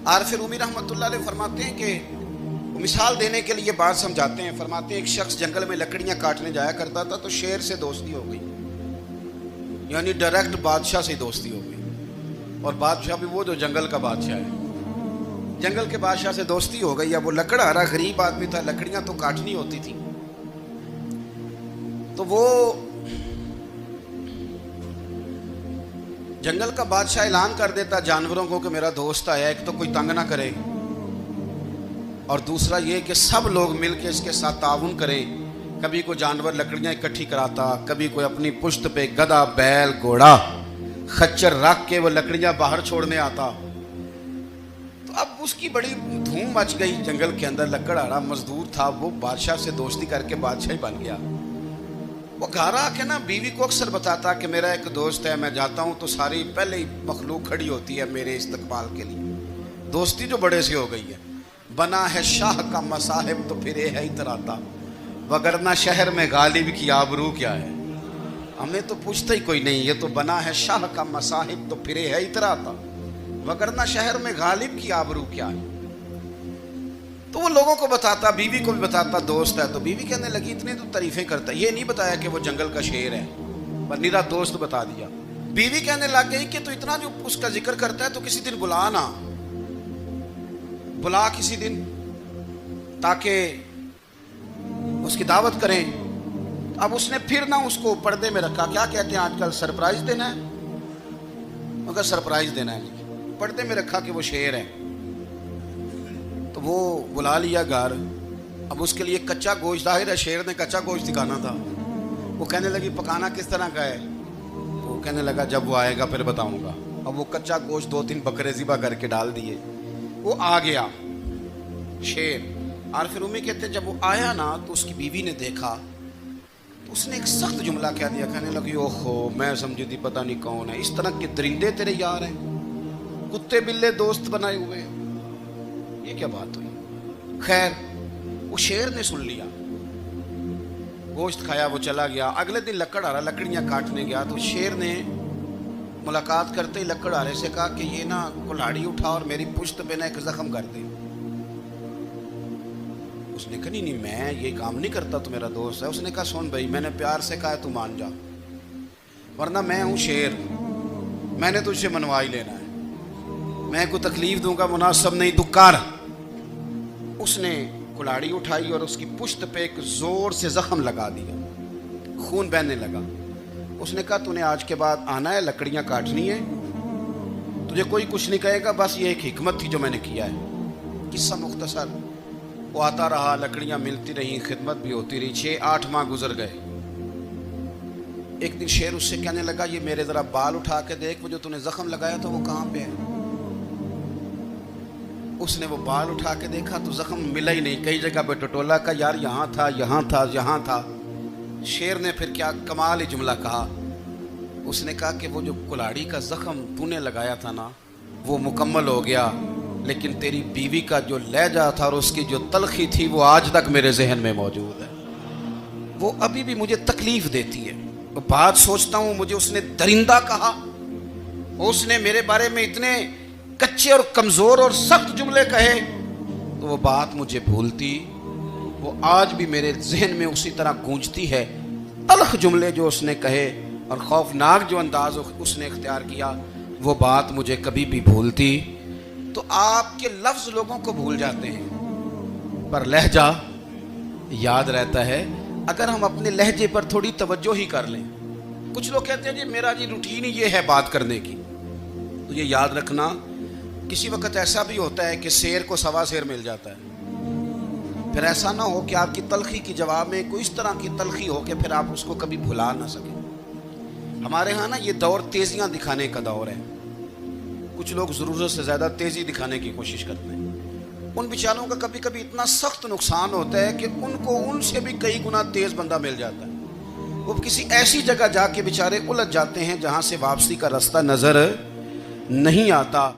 عارف رومی رحمۃ اللہ علیہ فرماتے ہیں کہ مثال دینے کے لیے بات سمجھاتے ہیں. فرماتے ہیں ایک شخص جنگل میں لکڑیاں کاٹنے جایا کرتا تھا تو شیر سے دوستی ہو گئی, یعنی ڈائریکٹ بادشاہ سے دوستی ہو گئی. اور بادشاہ بھی وہ جو جنگل کا بادشاہ ہے, جنگل کے بادشاہ سے دوستی ہو گئی. اب وہ لکڑہارا غریب آدمی تھا, لکڑیاں تو کاٹنی ہوتی تھی. تو وہ جنگل کا بادشاہ اعلان کر دیتا جانوروں کو کہ میرا دوست آیا, ایک تو کوئی تنگ نہ کرے, اور دوسرا یہ کہ سب لوگ مل کے اس کے ساتھ تعاون کریں. کبھی کوئی جانور لکڑیاں اکٹھی کراتا, کبھی کوئی اپنی پشت پہ گدھا, بیل, گھوڑا, خچر رکھ کے وہ لکڑیاں باہر چھوڑنے آتا. تو اب اس کی بڑی دھوم مچ گئی جنگل کے اندر. لکڑہارا مزدور تھا, وہ بادشاہ سے دوستی کر کے بادشاہ ہی بن گیا. وہ گھر آ کے نا بیوی کو اکثر بتاتا کہ میرا ایک دوست ہے, میں جاتا ہوں تو ساری پہلے ہی مخلوق کھڑی ہوتی ہے میرے استقبال کے لیے. دوستی جو بڑے سے ہو گئی ہے. بنا ہے شاہ کا مصاحب تو پھر یہ ہے اتراتا, وگرنہ شہر میں غالب کی آبرو کیا ہے. ہمیں تو پوچھتا ہی کوئی نہیں, یہ تو بنا ہے شاہ کا مصاحب تو پھر یہ ہے اتراتا, وگرنہ شہر میں غالب کی آبرو کیا ہے. تو وہ لوگوں کو بتاتا, بیوی کو بھی بتاتا دوست ہے. تو بیوی کہنے لگی اتنی تو تعریفیں کرتا, یہ نہیں بتایا کہ وہ جنگل کا شیر ہے, پر نیرا دوست بتا دیا. بیوی کہنے لگ گئی کہ تو اتنا جو اس کا ذکر کرتا ہے تو کسی دن بلا نا, بلا کسی دن تاکہ اس کی دعوت کریں. اب اس نے پھر نہ اس کو پردے میں رکھا. کیا کہتے ہیں آج کل, سرپرائز دینا ہے, مگر سرپرائز دینا ہے, پردے میں رکھا کہ وہ شیر ہے. تو وہ بلا لیا گھر. اب اس کے لیے کچا گوشت, ظاہر ہے شیر نے کچا گوشت دکھانا تھا. وہ کہنے لگی پکانا کس طرح کا ہے. وہ کہنے لگا جب وہ آئے گا پھر بتاؤں گا. اب وہ کچا گوشت 2-3 بکرے ذبح کر کے ڈال دیے. وہ آ گیا شیر. عارف رومی کہتے جب وہ آیا نا تو اس کی بیوی نے دیکھا تو اس نے ایک سخت جملہ کہہ دیا. کہنے لگی اوہو, میں سمجھی تھی پتہ نہیں کون ہے, اس طرح کے درندے تیرے یار ہیں, کتے بلے دوست بنائے ہوئے, یہ کیا بات ہوئی. خیر وہ شیر نے سن لیا, گوشت کھایا, وہ چلا گیا. اگلے دن لکڑہارا لکڑیاں کاٹنے گیا تو شیر نے ملاقات کرتے ہی لکڑہارے سے کہا کہ یہ نا کلاڑی اٹھا اور میری پشت پہ نا ایک زخم کر دے. اس نے کہا نہیں میں یہ کام نہیں کرتا, تو میرا دوست ہے. اس نے کہا سن بھائی, میں نے پیار سے کہا ہے تو مان جا, ورنہ میں ہوں شیر, میں نے تجھ سے منوا ہی لینا ہے, میں کو تکلیف دوں گا مناسب نہیں, تو کر. اس نے کلاڑی اٹھائی اور اس کی پشت پہ ایک زور سے زخم لگا دیا, خون بہنے لگا. اس نے کہا تو نے آج کے بعد آنا ہے, لکڑیاں کاٹنی ہے, تجھے کوئی کچھ نہیں کہے گا, بس یہ ایک حکمت تھی جو میں نے کیا ہے. قصہ مختصر. وہ آتا رہا, لکڑیاں ملتی رہیں, خدمت بھی ہوتی رہی. 6-8 ماہ گزر گئے. ایک دن شیر اس سے کہنے لگا یہ میرے ذرا بال اٹھا کے دیکھ, وہ جو تو نے زخم لگایا تھا وہ کہاں پہ ہے. اس نے وہ بال اٹھا کے دیکھا تو زخم ملا ہی نہیں, کئی جگہ پہ ٹٹولا کا, یار یہاں تھا, یہاں تھا, یہاں تھا. شیر نے پھر کیا کمال ہی جملہ کہا. اس نے کہا کہ وہ جو کلاڑی کا زخم تو نے لگایا تھا نا وہ مکمل ہو گیا, لیکن تیری بیوی کا جو لہجہ تھا اور اس کی جو تلخی تھی وہ آج تک میرے ذہن میں موجود ہے, وہ ابھی بھی مجھے تکلیف دیتی ہے. وہ بات سوچتا ہوں مجھے اس نے درندہ کہا, اس نے میرے بارے میں اتنے کچے اور کمزور اور سخت جملے کہے, تو وہ بات مجھے بھولتی, وہ آج بھی میرے ذہن میں اسی طرح گونجتی ہے. تلخ جملے جو اس نے کہے اور خوفناک جو انداز اس نے اختیار کیا, وہ بات مجھے کبھی بھی بھولتی. تو آپ کے لفظ لوگوں کو بھول جاتے ہیں, پر لہجہ یاد رہتا ہے اگر ہم اپنے لہجے پر تھوڑی توجہ ہی کر لیں. کچھ لوگ کہتے ہیں جی میرا جی روٹین ہی یہ ہے بات کرنے کی. تو یہ یاد رکھنا, کسی وقت ایسا بھی ہوتا ہے کہ شیر کو سوا شیر مل جاتا ہے. پھر ایسا نہ ہو کہ آپ کی تلخی کی جواب میں کوئی اس طرح کی تلخی ہو کہ پھر آپ اس کو کبھی بھلا نہ سکیں. ہمارے ہاں نا یہ دور تیزیاں دکھانے کا دور ہے. کچھ لوگ ضرورت سے زیادہ تیزی دکھانے کی کوشش کرتے ہیں. ان بیچاروں کا کبھی کبھی اتنا سخت نقصان ہوتا ہے کہ ان کو ان سے بھی کئی گنا تیز بندہ مل جاتا ہے. وہ کسی ایسی جگہ جا کے بیچارے الجھ جاتے ہیں جہاں سے واپسی کا راستہ نظر نہیں آتا.